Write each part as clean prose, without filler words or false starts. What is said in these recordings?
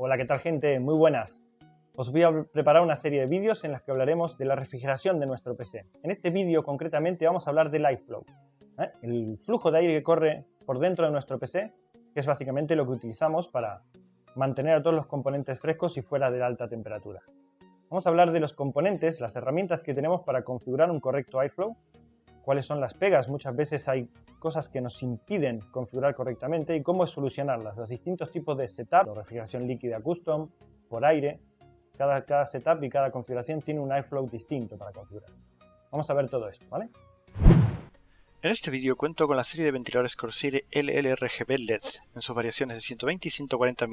Hola, ¿qué tal gente? Muy buenas. Os voy a preparar una serie de vídeos en las que hablaremos de la refrigeración de nuestro PC. En este vídeo concretamente vamos a hablar del airflow, el flujo de aire que corre por dentro de nuestro PC, que es básicamente lo que utilizamos para mantener a todos los componentes frescos y fuera de alta temperatura. Vamos a hablar de los componentes, las herramientas que tenemos para configurar un correcto airflow, cuáles son las pegas, muchas veces hay cosas que nos impiden configurar correctamente y cómo solucionarlas, los distintos tipos de setup, refrigeración líquida custom, por aire, cada setup y cada configuración tiene un airflow distinto para configurar. Vamos a ver todo esto, ¿vale? En este vídeo cuento con la serie de ventiladores Corsair LLRGB LED en sus variaciones de 120 y 140 mm.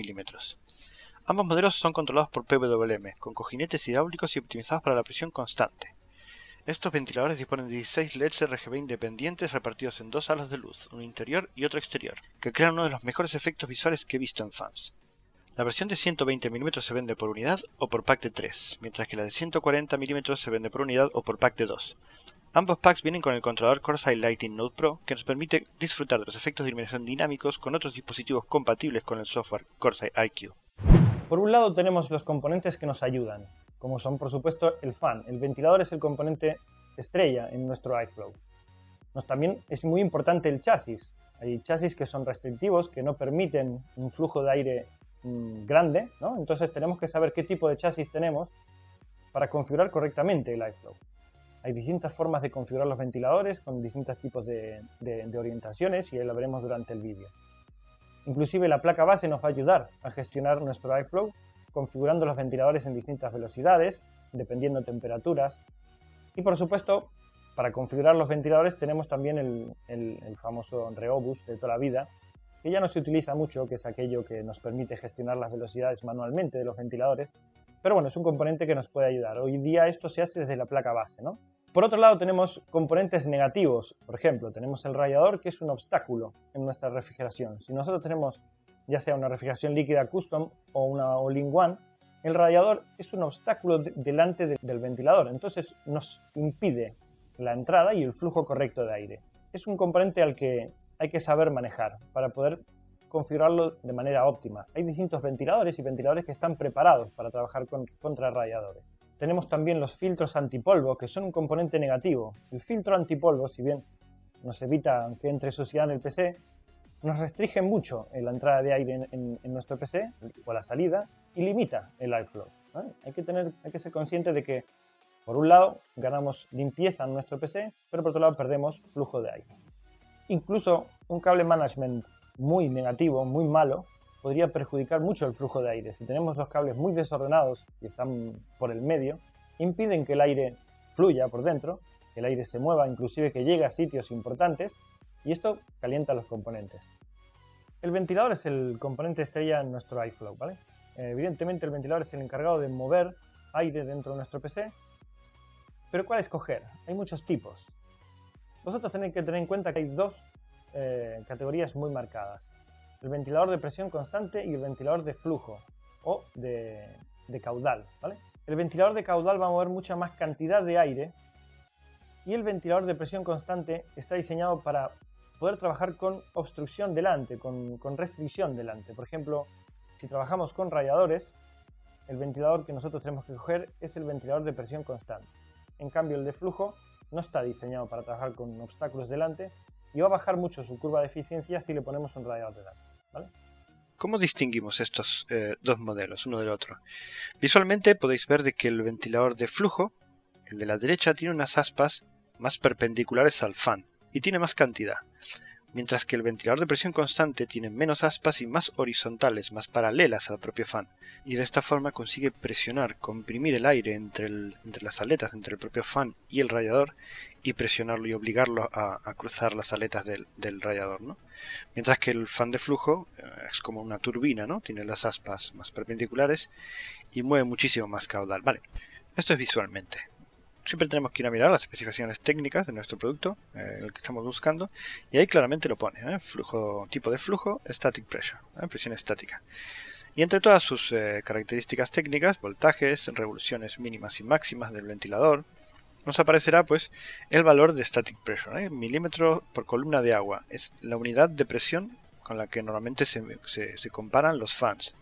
Ambos modelos son controlados por PWM, con cojinetes hidráulicos y optimizados para la presión constante. Estos ventiladores disponen de 16 LEDs RGB independientes repartidos en dos halos de luz, uno interior y otro exterior, que crean uno de los mejores efectos visuales que he visto en fans. La versión de 120 mm se vende por unidad o por pack de 3, mientras que la de 140 mm se vende por unidad o por pack de 2. Ambos packs vienen con el controlador Corsair Lighting Node Pro, que nos permite disfrutar de los efectos de iluminación dinámicos con otros dispositivos compatibles con el software Corsair iCUE. Por un lado tenemos los componentes que nos ayudan, como son por supuesto el fan. El ventilador es el componente estrella en nuestro airflow. También es muy importante el chasis. Hay chasis que son restrictivos, que no permiten un flujo de aire grande, ¿no? Entonces tenemos que saber qué tipo de chasis tenemos para configurar correctamente el airflow. Hay distintas formas de configurar los ventiladores con distintos tipos de orientaciones y lo veremos durante el vídeo. Inclusive la placa base nos va a ayudar a gestionar nuestro airflow configurando los ventiladores en distintas velocidades, dependiendo de temperaturas. Y por supuesto, para configurar los ventiladores tenemos también el famoso Reobus de toda la vida, que ya no se utiliza mucho, que es aquello que nos permite gestionar las velocidades manualmente de los ventiladores. Pero bueno, es un componente que nos puede ayudar. Hoy día esto se hace desde la placa base, ¿no? Por otro lado tenemos componentes negativos. Por ejemplo, tenemos el radiador, que es un obstáculo en nuestra refrigeración. Si nosotros tenemos ya sea una refrigeración líquida custom o una all-in-one, el radiador es un obstáculo delante del ventilador. Entonces nos impide la entrada y el flujo correcto de aire. Es un componente al que hay que saber manejar para poder configurarlo de manera óptima. Hay distintos ventiladores y ventiladores que están preparados para trabajar contra radiadores. Tenemos también los filtros antipolvo, que son un componente negativo. El filtro antipolvo, si bien nos evita que entre suciedad en el PC, nos restringe mucho la entrada de aire en nuestro PC o la salida y limita el airflow, ¿vale? Hay que ser consciente de que, por un lado, ganamos limpieza en nuestro PC, pero por otro lado perdemos flujo de aire. Incluso un cable management muy negativo, muy malo, podría perjudicar mucho el flujo de aire. Si tenemos los cables muy desordenados y están por el medio, impiden que el aire fluya por dentro, que el aire se mueva, inclusive que llegue a sitios importantes, y esto calienta los componentes. El ventilador es el componente estrella en nuestro airflow, ¿vale? Evidentemente el ventilador es el encargado de mover aire dentro de nuestro PC, pero ¿cuál escoger? Hay muchos tipos. Vosotros tenéis que tener en cuenta que hay dos categorías muy marcadas: el ventilador de presión constante y el ventilador de flujo o de caudal, ¿vale? El ventilador de caudal va a mover mucha más cantidad de aire y el ventilador de presión constante está diseñado para poder trabajar con obstrucción delante, con restricción delante. Por ejemplo, si trabajamos con radiadores, el ventilador que nosotros tenemos que coger es el ventilador de presión constante. En cambio, el de flujo no está diseñado para trabajar con obstáculos delante y va a bajar mucho su curva de eficiencia si le ponemos un radiador delante, ¿vale? ¿Cómo distinguimos estos dos modelos uno del otro? Visualmente podéis ver de que el ventilador de flujo, el de la derecha, tiene unas aspas más perpendiculares al fan y tiene más cantidad, mientras que el ventilador de presión constante tiene menos aspas y más horizontales, más paralelas al propio fan, y de esta forma consigue presionar, comprimir el aire entre las aletas, entre el propio fan y el radiador, y presionarlo y obligarlo a cruzar las aletas del radiador, ¿no? Mientras que el fan de flujo es como una turbina, ¿no? Tiene las aspas más perpendiculares y mueve muchísimo más caudal. Vale, esto es visualmente. Siempre tenemos que ir a mirar las especificaciones técnicas de nuestro producto, el que estamos buscando, y ahí claramente lo pone, flujo, tipo de flujo, static pressure, presión estática. Y entre todas sus características técnicas, voltajes, revoluciones mínimas y máximas del ventilador, nos aparecerá pues el valor de static pressure, milímetro por columna de agua. Es la unidad de presión con la que normalmente se comparan los fans.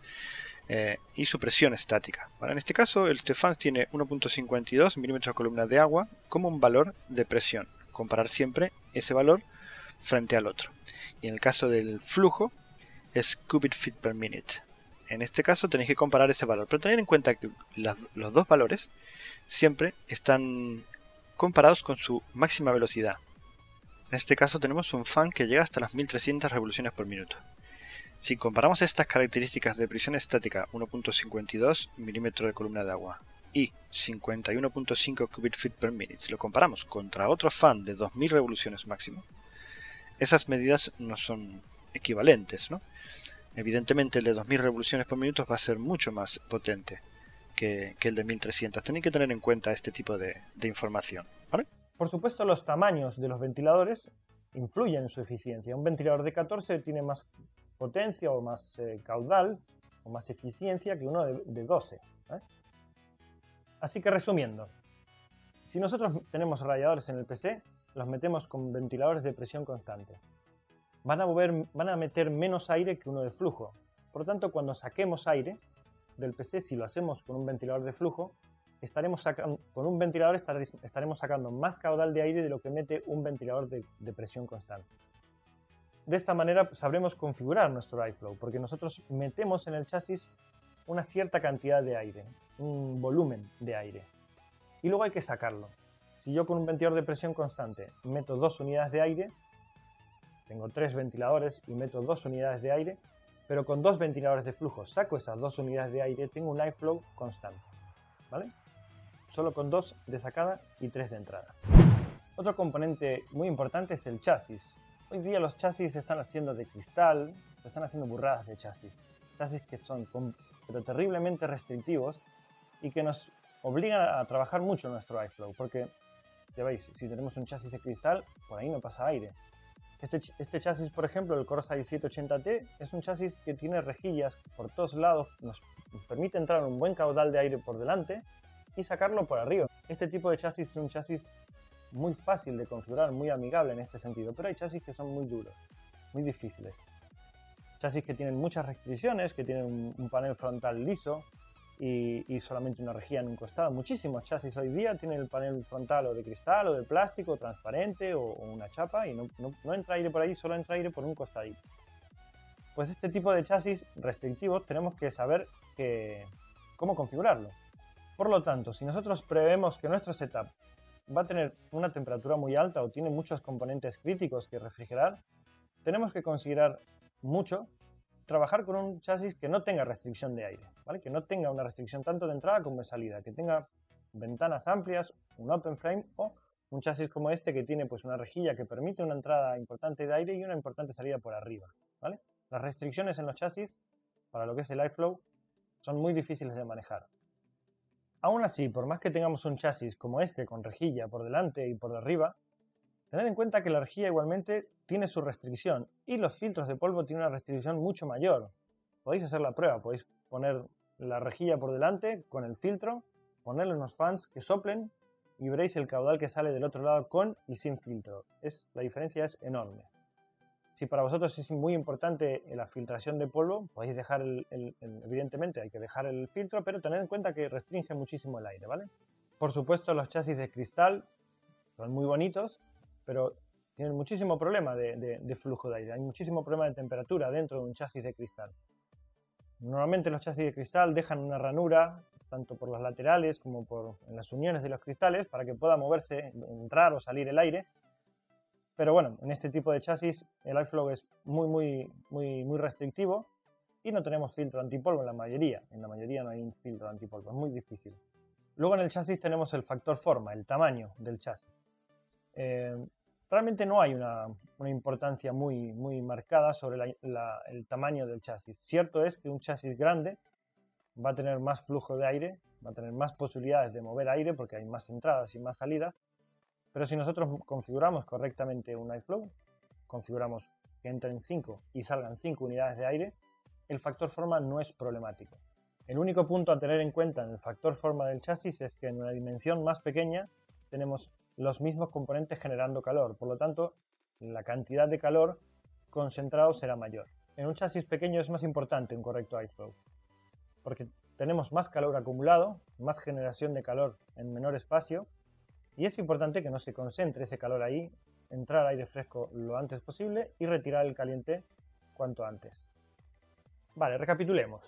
y su presión estática. ¿Vale? En este caso, este fan tiene 1.52 milímetros de columna de agua como un valor de presión. Comparar siempre ese valor frente al otro. Y en el caso del flujo, es cubic feet per minute. En este caso tenéis que comparar ese valor, pero tened en cuenta que los dos valores siempre están comparados con su máxima velocidad. En este caso tenemos un fan que llega hasta las 1300 revoluciones por minuto. Si comparamos estas características de presión estática 1.52 milímetros de columna de agua y 51.5 cubic feet per minute, si lo comparamos contra otro fan de 2000 revoluciones máximo, esas medidas no son equivalentes, ¿no? Evidentemente el de 2000 revoluciones por minuto va a ser mucho más potente que el de 1300. Tenéis que tener en cuenta este tipo de información, ¿vale? Por supuesto, los tamaños de los ventiladores influyen en su eficiencia. Un ventilador de 14 tiene más potencia o más caudal o más eficiencia que uno de 12. ¿eh? Así que resumiendo, si nosotros tenemos radiadores en el PC, los metemos con ventiladores de presión constante. Van a meter menos aire que uno de flujo. Por lo tanto, cuando saquemos aire del PC, si lo hacemos con un ventilador de flujo, con un ventilador estaremos sacando más caudal de aire de lo que mete un ventilador de presión constante. De esta manera sabremos configurar nuestro iFlow, porque nosotros metemos en el chasis una cierta cantidad de aire, un volumen de aire, y luego hay que sacarlo. Si yo con un ventilador de presión constante meto 2 unidades de aire, tengo 3 ventiladores y meto 2 unidades de aire, pero con 2 ventiladores de flujo saco esas 2 unidades de aire, tengo un iFlow constante, ¿vale? Solo con 2 de sacada y 3 de entrada. Otro componente muy importante es el chasis. Hoy día los chasis se están haciendo de cristal, se están haciendo burradas de chasis. Chasis que son pero terriblemente restrictivos y que nos obligan a trabajar mucho nuestro iFlow, porque ya veis, si tenemos un chasis de cristal, por ahí no pasa aire. Este chasis, por ejemplo, el Corsair 780T, es un chasis que tiene rejillas por todos lados, nos permite entrar un buen caudal de aire por delante y sacarlo por arriba. Este tipo de chasis es un chasis muy fácil de configurar, muy amigable en este sentido, pero hay chasis que son muy duros, muy difíciles. Chasis que tienen muchas restricciones, que tienen un panel frontal liso y solamente una rejilla en un costado. Muchísimos chasis hoy día tienen el panel frontal o de cristal o de plástico transparente o una chapa y no entra aire por ahí, solo entra aire por un costadito. Pues este tipo de chasis restrictivos tenemos que saber cómo configurarlo. Por lo tanto, si nosotros prevemos que nuestro setup va a tener una temperatura muy alta o tiene muchos componentes críticos que refrigerar, tenemos que considerar mucho trabajar con un chasis que no tenga restricción de aire, ¿vale? Que no tenga una restricción tanto de entrada como de salida, que tenga ventanas amplias, un open frame o un chasis como este que tiene pues una rejilla que permite una entrada importante de aire y una importante salida por arriba, ¿vale? Las restricciones en los chasis para lo que es el iFlow son muy difíciles de manejar. Aún así, por más que tengamos un chasis como este con rejilla por delante y por arriba, tened en cuenta que la rejilla igualmente tiene su restricción y los filtros de polvo tienen una restricción mucho mayor. Podéis hacer la prueba, podéis poner la rejilla por delante con el filtro, ponerle unos fans que soplen y veréis el caudal que sale del otro lado con y sin filtro. La diferencia es enorme. Si para vosotros es muy importante la filtración de polvo, podéis dejar evidentemente hay que dejar el filtro, pero tened en cuenta que restringe muchísimo el aire, ¿vale? Por supuesto, los chasis de cristal son muy bonitos, pero tienen muchísimo problema de flujo de aire. Hay muchísimo problema de temperatura dentro de un chasis de cristal. Normalmente los chasis de cristal dejan una ranura, tanto por los laterales como en las uniones de los cristales, para que pueda moverse, entrar o salir el aire. Pero bueno, en este tipo de chasis el iFlow es muy restrictivo y no tenemos filtro antipolvo en la mayoría. En la mayoría no hay un filtro antipolvo, es muy difícil. Luego en el chasis tenemos el factor forma, el tamaño del chasis. Realmente no hay una importancia muy marcada sobre el tamaño del chasis. Cierto es que un chasis grande va a tener más flujo de aire, va a tener más posibilidades de mover aire porque hay más entradas y más salidas. Pero si nosotros configuramos correctamente un iFlow, configuramos que entren 5 y salgan 5 unidades de aire, el factor forma no es problemático. El único punto a tener en cuenta en el factor forma del chasis es que en una dimensión más pequeña tenemos los mismos componentes generando calor, por lo tanto la cantidad de calor concentrado será mayor. En un chasis pequeño es más importante un correcto iFlow. porque tenemos más calor acumulado, más generación de calor en menor espacio, y es importante que no se concentre ese calor ahí, entrar aire fresco lo antes posible y retirar el caliente cuanto antes. Vale, recapitulemos.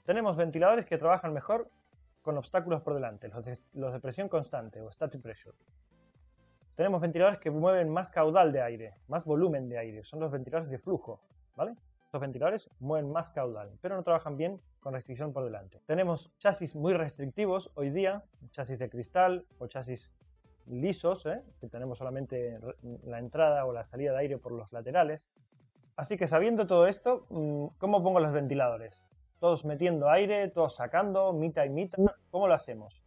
Tenemos ventiladores que trabajan mejor con obstáculos por delante, los de presión constante o static pressure. Tenemos ventiladores que mueven más caudal de aire, más volumen de aire, son los ventiladores de flujo, ¿vale? Los ventiladores mueven más caudal, pero no trabajan bien con restricción por delante. Tenemos chasis muy restrictivos hoy día, chasis de cristal o chasis lisos, que tenemos solamente la entrada o la salida de aire por los laterales. Así que sabiendo todo esto, ¿cómo pongo los ventiladores? Todos metiendo aire, todos sacando, mitad y mitad. ¿Cómo lo hacemos?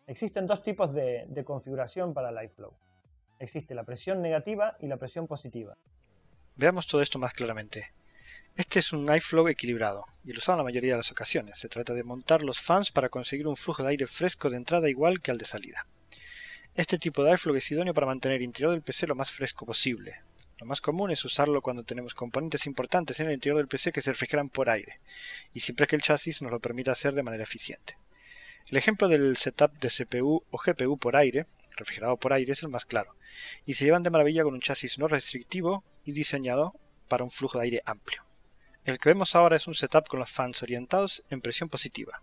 Existen dos tipos de configuración para el iFlow. Existe la presión negativa y la presión positiva. Veamos todo esto más claramente. Este es un iFlow equilibrado, y lo usamos en la mayoría de las ocasiones. Se trata de montar los fans para conseguir un flujo de aire fresco de entrada igual que al de salida. Este tipo de iFlow es idóneo para mantener el interior del PC lo más fresco posible. Lo más común es usarlo cuando tenemos componentes importantes en el interior del PC que se refrigeran por aire, y siempre que el chasis nos lo permita hacer de manera eficiente. El ejemplo del setup de CPU o GPU por aire, refrigerado por aire, es el más claro, y se llevan de maravilla con un chasis no restrictivo y diseñado para un flujo de aire amplio. El que vemos ahora es un setup con los fans orientados en presión positiva.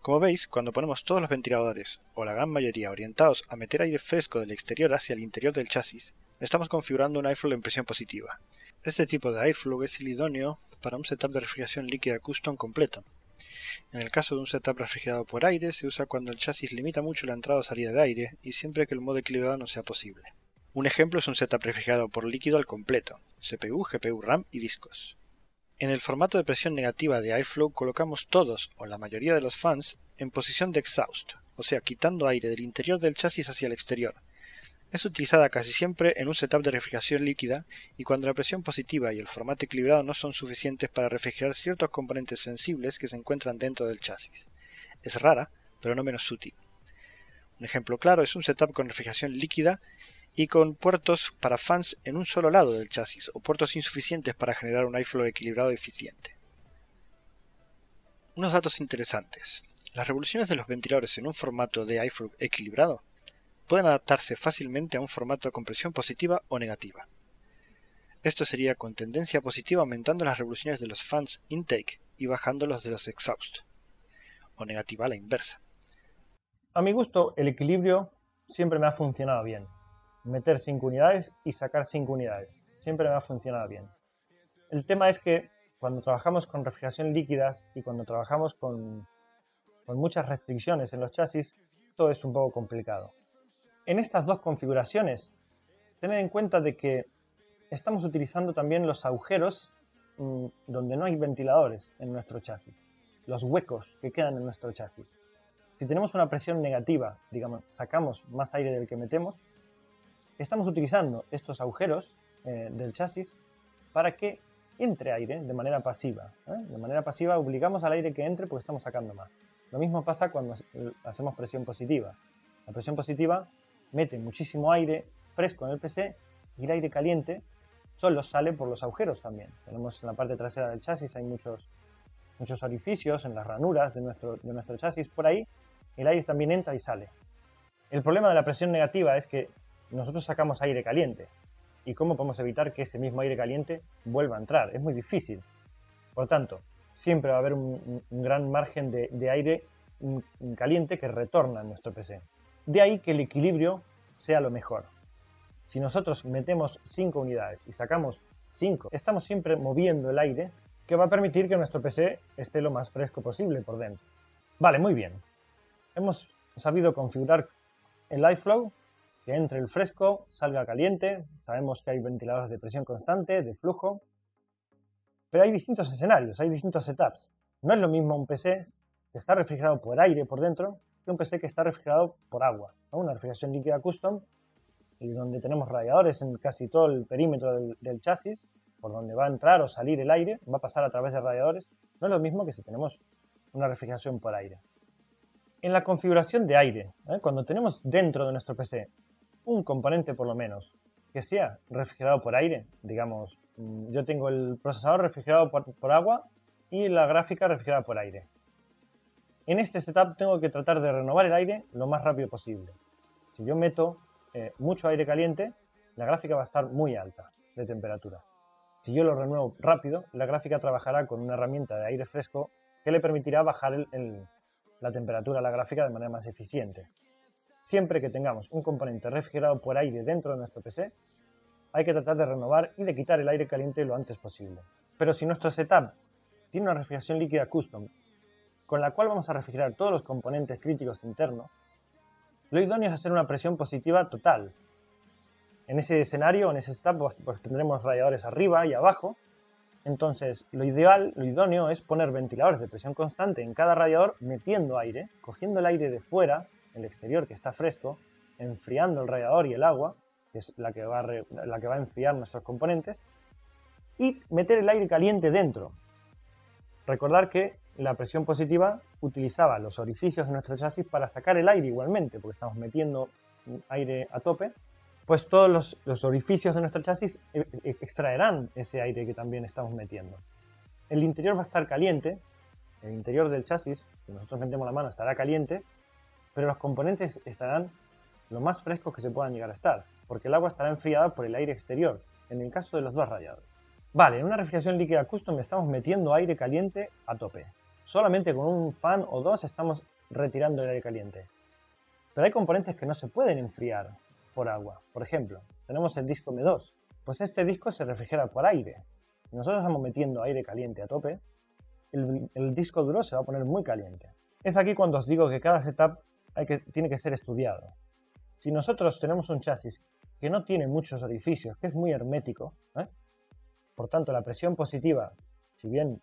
Como veis, cuando ponemos todos los ventiladores, o la gran mayoría, orientados a meter aire fresco del exterior hacia el interior del chasis, estamos configurando un airflow en presión positiva. Este tipo de airflow es el idóneo para un setup de refrigeración líquida custom completo. En el caso de un setup refrigerado por aire, se usa cuando el chasis limita mucho la entrada o salida de aire y siempre que el modo equilibrado no sea posible. Un ejemplo es un setup refrigerado por líquido al completo, CPU, GPU, RAM y discos. En el formato de presión negativa de iFlow colocamos todos, o la mayoría de los fans, en posición de exhaust, o sea, quitando aire del interior del chasis hacia el exterior. Es utilizada casi siempre en un setup de refrigeración líquida y cuando la presión positiva y el formato equilibrado no son suficientes para refrigerar ciertos componentes sensibles que se encuentran dentro del chasis. Es rara, pero no menos útil. Un ejemplo claro es un setup con refrigeración líquida y con puertos para fans en un solo lado del chasis, o puertos insuficientes para generar un iFlow equilibrado y eficiente. Unos datos interesantes. Las revoluciones de los ventiladores en un formato de iFlow equilibrado pueden adaptarse fácilmente a un formato con presión positiva o negativa. Esto sería con tendencia positiva aumentando las revoluciones de los fans intake y bajando los de los exhaust, o negativa a la inversa. A mi gusto, el equilibrio siempre me ha funcionado bien. Meter 5 unidades y sacar 5 unidades. Siempre me ha funcionado bien. El tema es que cuando trabajamos con refrigeración líquidas y cuando trabajamos con muchas restricciones en los chasis, todo es un poco complicado. En estas dos configuraciones, tened en cuenta de que estamos utilizando también los agujeros donde no hay ventiladores en nuestro chasis. Los huecos que quedan en nuestro chasis. Si tenemos una presión negativa, digamos, sacamos más aire del que metemos, estamos utilizando estos agujeros del chasis para que entre aire de manera pasiva. De manera pasiva obligamos al aire que entre porque estamos sacando más. Lo mismo pasa cuando hacemos presión positiva. La presión positiva mete muchísimo aire fresco en el PC y el aire caliente solo sale por los agujeros también. Tenemos en la parte trasera del chasis hay muchos orificios en las ranuras de nuestro chasis. Por ahí el aire también entra y sale. El problema de la presión negativa es que nosotros sacamos aire caliente. ¿Y cómo podemos evitar que ese mismo aire caliente vuelva a entrar? Es muy difícil. Por tanto, siempre va a haber un gran margen de aire caliente que retorna en nuestro PC. De ahí que el equilibrio sea lo mejor. Si nosotros metemos 5 unidades y sacamos 5, estamos siempre moviendo el aire que va a permitir que nuestro PC esté lo más fresco posible por dentro. Vale, muy bien. Hemos sabido configurar el iFlow, que entre el fresco, salga caliente. Sabemos que hay ventiladores de presión constante, de flujo. Pero hay distintos escenarios, hay distintos setups. No es lo mismo un PC que está refrigerado por aire por dentro que un PC que está refrigerado por agua, ¿no? Una refrigeración líquida custom, y donde tenemos radiadores en casi todo el perímetro del chasis, por donde va a entrar o salir el aire, va a pasar a través de radiadores. No es lo mismo que si tenemos una refrigeración por aire. En la configuración de aire, cuando tenemos dentro de nuestro PC un componente por lo menos que sea refrigerado por aire, digamos, yo tengo el procesador refrigerado por agua y la gráfica refrigerada por aire. En este setup tengo que tratar de renovar el aire lo más rápido posible. Si yo meto mucho aire caliente, la gráfica va a estar muy alta de temperatura. Si yo lo renuevo rápido, la gráfica trabajará con una herramienta de aire fresco que le permitirá bajar la temperatura de la gráfica de manera más eficiente. Siempre que tengamos un componente refrigerado por aire dentro de nuestro PC, hay que tratar de renovar y de quitar el aire caliente lo antes posible. Pero si nuestro setup tiene una refrigeración líquida custom, con la cual vamos a refrigerar todos los componentes críticos internos, lo idóneo es hacer una presión positiva total. En ese escenario, en ese setup, pues tendremos radiadores arriba y abajo. Entonces, lo idóneo es poner ventiladores de presión constante en cada radiador, metiendo aire, cogiendo el aire de fuera, el exterior que está fresco, enfriando el radiador y el agua, que es la que va a enfriar nuestros componentes, y meter el aire caliente dentro. Recordar que la presión positiva utilizaba los orificios de nuestro chasis para sacar el aire igualmente, porque estamos metiendo aire a tope, pues todos los orificios de nuestro chasis extraerán ese aire que también estamos metiendo. El interior va a estar caliente, el interior del chasis, si nosotros metemos la mano, estará caliente, pero los componentes estarán lo más frescos que se puedan llegar a estar, porque el agua estará enfriada por el aire exterior, en el caso de los dos radiadores. Vale, en una refrigeración líquida custom estamos metiendo aire caliente a tope. Solamente con un fan o dos estamos retirando el aire caliente. Pero hay componentes que no se pueden enfriar por agua. Por ejemplo, tenemos el disco M2. Pues este disco se refrigera por aire. Si nosotros estamos metiendo aire caliente a tope, el disco duro se va a poner muy caliente. Es aquí cuando os digo que cada setup tiene que ser estudiado. Si nosotros tenemos un chasis que no tiene muchos orificios, que es muy hermético, por tanto la presión positiva, si bien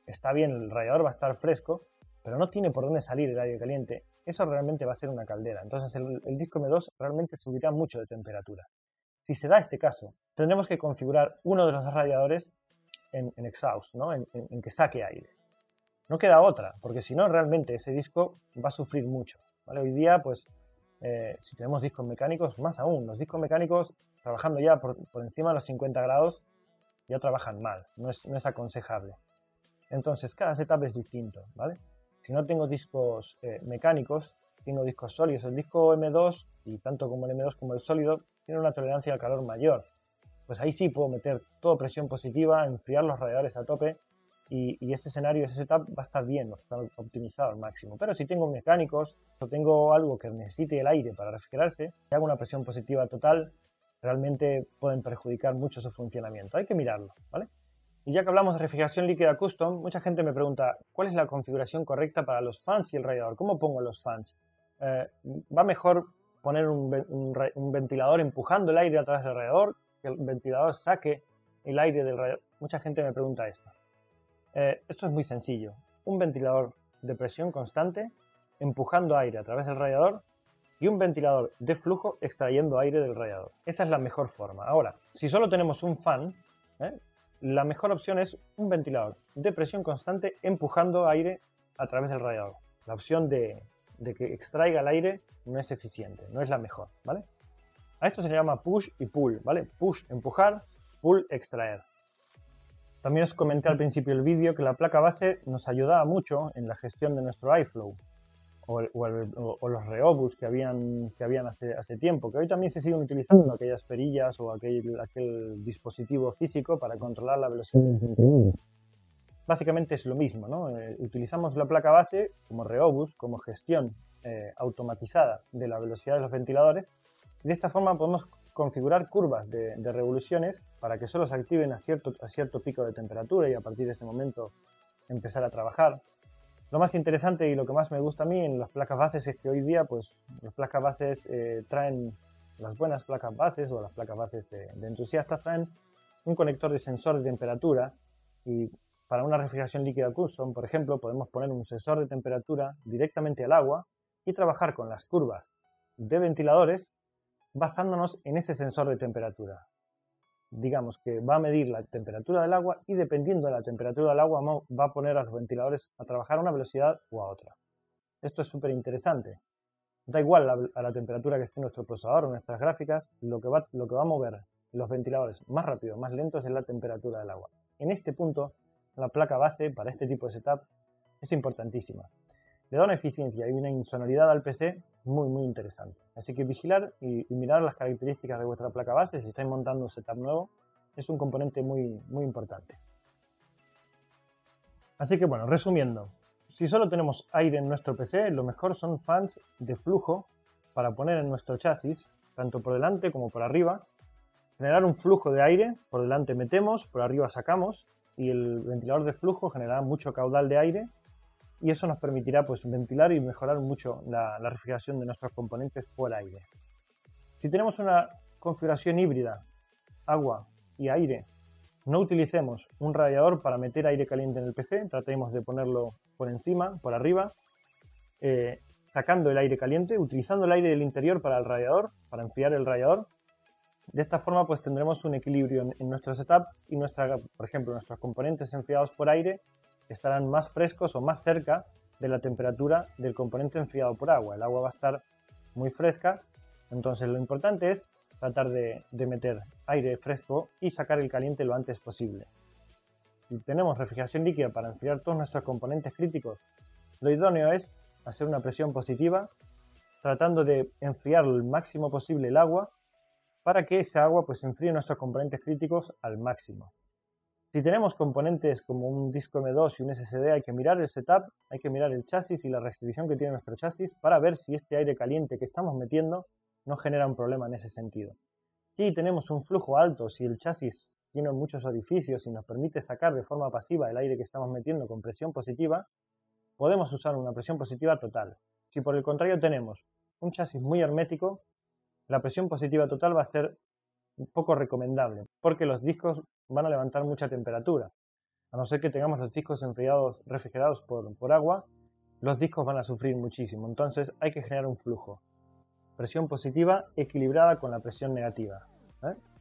está bien, el radiador va a estar fresco, pero no tiene por dónde salir el aire caliente, eso realmente va a ser una caldera. Entonces el disco M2 realmente subirá mucho de temperatura. Si se da este caso, tendremos que configurar uno de los dos radiadores en exhaust, ¿no? en que saque aire. No queda otra, porque si no realmente ese disco va a sufrir mucho, ¿vale? Hoy día, pues, si tenemos discos mecánicos, más aún, los discos mecánicos trabajando ya por encima de los 50 grados, ya trabajan mal, no es aconsejable. Entonces, cada setup es distinto, ¿vale? Si no tengo discos mecánicos, tengo discos sólidos. El disco M2, y tanto como el M2 como el sólido, tiene una tolerancia al calor mayor. Pues ahí sí puedo meter toda presión positiva, enfriar los radiadores a tope, y ese escenario, ese setup va a estar bien, va a estar optimizado al máximo. Pero si tengo mecánicos o tengo algo que necesite el aire para refrigerarse, y hago una presión positiva total, realmente pueden perjudicar mucho su funcionamiento. Hay que mirarlo, ¿vale? Y ya que hablamos de refrigeración líquida custom, mucha gente me pregunta ¿cuál es la configuración correcta para los fans y el radiador? ¿Cómo pongo los fans? ¿Va mejor poner un ventilador empujando el aire a través del radiador? ¿Que el ventilador saque el aire del radiador? Mucha gente me pregunta esto. Esto es muy sencillo. Un ventilador de presión constante empujando aire a través del radiador y un ventilador de flujo extrayendo aire del radiador. Esa es la mejor forma. Ahora, si solo tenemos un fan, la mejor opción es un ventilador de presión constante empujando aire a través del radiador. La opción de que extraiga el aire no es eficiente, no es la mejor, ¿vale? A esto se le llama push y pull, ¿vale? Push, empujar, pull, extraer. También os comenté al principio del vídeo que la placa base nos ayudaba mucho en la gestión de nuestro iFlow o los Reobus que habían hace tiempo, que hoy también se siguen utilizando aquellas perillas o aquel dispositivo físico para controlar la velocidad del contenido. Básicamente es lo mismo, ¿no? Utilizamos la placa base como Reobus, como gestión automatizada de la velocidad de los ventiladores, y de esta forma podemos configurar curvas de revoluciones para que solo se activen a cierto pico de temperatura y a partir de ese momento empezar a trabajar. Lo más interesante y lo que más me gusta a mí en las placas bases es que hoy día pues las placas bases traen, las buenas placas bases o las placas bases de entusiastas traen un conector de sensor de temperatura, y para una refrigeración líquida custom, por ejemplo, podemos poner un sensor de temperatura directamente al agua y trabajar con las curvas de ventiladores basándonos en ese sensor de temperatura. Digamos que va a medir la temperatura del agua y dependiendo de la temperatura del agua va a poner a los ventiladores a trabajar a una velocidad o a otra. Esto es súper interesante. Da igual a la temperatura que esté nuestro procesador o nuestras gráficas, lo que va a mover los ventiladores más rápido o más lentos es la temperatura del agua. En este punto, la placa base para este tipo de setup es importantísima. le da una eficiencia y una insonoridad al PC muy interesante. Así que vigilar y mirar las características de vuestra placa base si estáis montando un setup nuevo es un componente muy importante. Así que bueno, resumiendo, si solo tenemos aire en nuestro PC, lo mejor son fans de flujo para poner en nuestro chasis, tanto por delante como por arriba, generar un flujo de aire, por delante metemos, por arriba sacamos, y el ventilador de flujo generará mucho caudal de aire, y eso nos permitirá pues ventilar y mejorar mucho la refrigeración de nuestros componentes por aire. Si tenemos una configuración híbrida, agua y aire, no utilicemos un radiador para meter aire caliente en el PC, tratemos de ponerlo por encima, por arriba, sacando el aire caliente, utilizando el aire del interior para el radiador, para enfriar el radiador. De esta forma pues tendremos un equilibrio en nuestro setup y por ejemplo, nuestros componentes enfriados por aire estarán más frescos o más cerca de la temperatura del componente enfriado por agua. El agua va a estar muy fresca, entonces lo importante es tratar de meter aire fresco y sacar el caliente lo antes posible. Si tenemos refrigeración líquida para enfriar todos nuestros componentes críticos, lo idóneo es hacer una presión positiva, tratando de enfriar el máximo posible el agua para que esa agua pues enfríe nuestros componentes críticos al máximo. Si tenemos componentes como un disco M2 y un SSD, hay que mirar el setup, hay que mirar el chasis y la restricción que tiene nuestro chasis para ver si este aire caliente que estamos metiendo no genera un problema en ese sentido. Si tenemos un flujo alto, si el chasis tiene muchos orificios y nos permite sacar de forma pasiva el aire que estamos metiendo con presión positiva, podemos usar una presión positiva total. Si por el contrario tenemos un chasis muy hermético, la presión positiva total va a ser un poco recomendable, porque los discos van a levantar mucha temperatura. A no ser que tengamos los discos refrigerados por agua, los discos van a sufrir muchísimo. Entonces hay que generar un flujo. Presión positiva equilibrada con la presión negativa.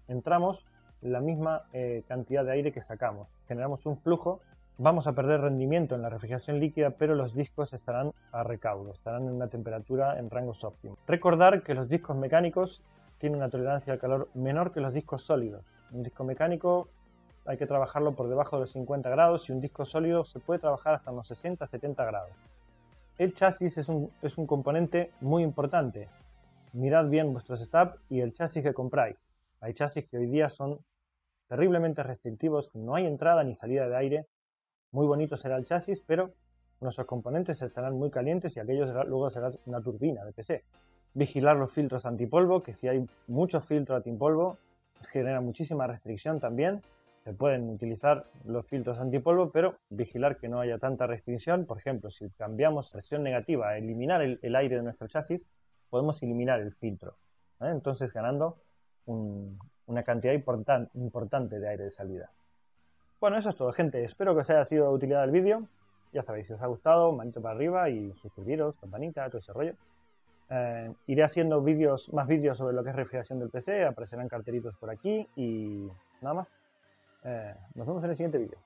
Entramos la misma cantidad de aire que sacamos. Generamos un flujo. Vamos a perder rendimiento en la refrigeración líquida, pero los discos estarán a recaudo, estarán en una temperatura en rangos óptimos. Recordar que los discos mecánicos tienen una tolerancia al calor menor que los discos sólidos. Un disco mecánico hay que trabajarlo por debajo de los 50 grados y un disco sólido se puede trabajar hasta unos 60-70 grados. El chasis es un componente muy importante. Mirad bien vuestro setup y el chasis que compráis. Hay chasis que hoy día son terriblemente restrictivos, no hay entrada ni salida de aire. Muy bonito será el chasis, pero nuestros componentes estarán muy calientes y aquello luego será una turbina de PC. Vigilar los filtros antipolvo, que si hay muchos filtros antipolvo, genera muchísima restricción también. Se pueden utilizar los filtros antipolvo, pero vigilar que no haya tanta restricción. Por ejemplo, si cambiamos presión negativa a eliminar el aire de nuestro chasis, podemos eliminar el filtro, entonces ganando una cantidad importante de aire de salida. Bueno, eso es todo, gente. Espero que os haya sido de utilidad el vídeo. Ya sabéis, si os ha gustado, manito para arriba y suscribiros, campanita, todo ese rollo. Iré haciendo más vídeos sobre lo que es refrigeración del PC, aparecerán cartelitos por aquí y nada más. Nos vemos en el siguiente vídeo.